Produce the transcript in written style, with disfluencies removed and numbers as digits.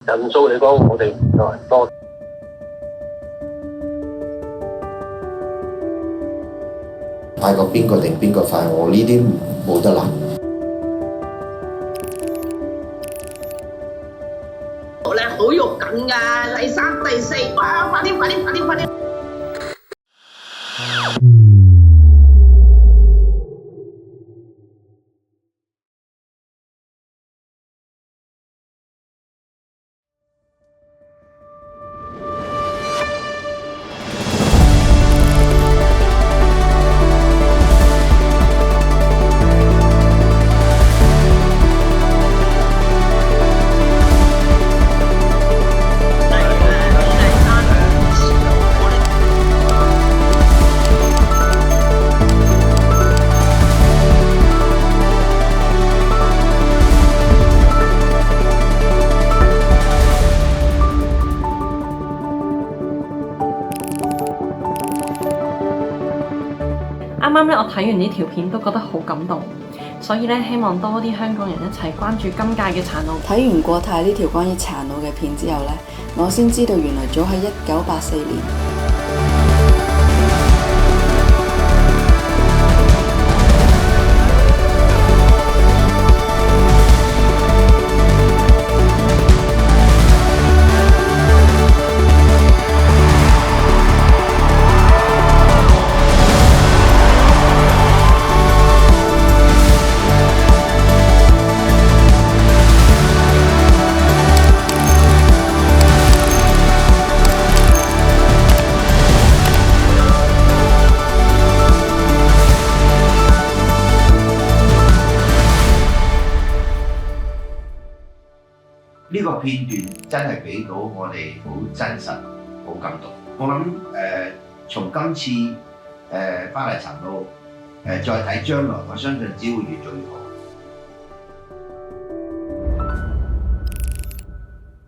人數嚟講，我哋就係多。快過邊個定邊個快？我呢啲冇得諗。好咧，好肉緊㗎，第三、第四，哇！快啲，快啲，快啲，快啲！啱啱咧，我睇完呢條片都覺得好感動，所以咧希望多啲香港人一齊關注今屆嘅殘奧。睇完國泰呢條關於殘奧嘅片之後呢，我先知道原來早喺1984年。呢個片段真係俾到我哋好真實、好感動。我諗從今次巴黎殘奧再睇將來，我相信只會越做越好。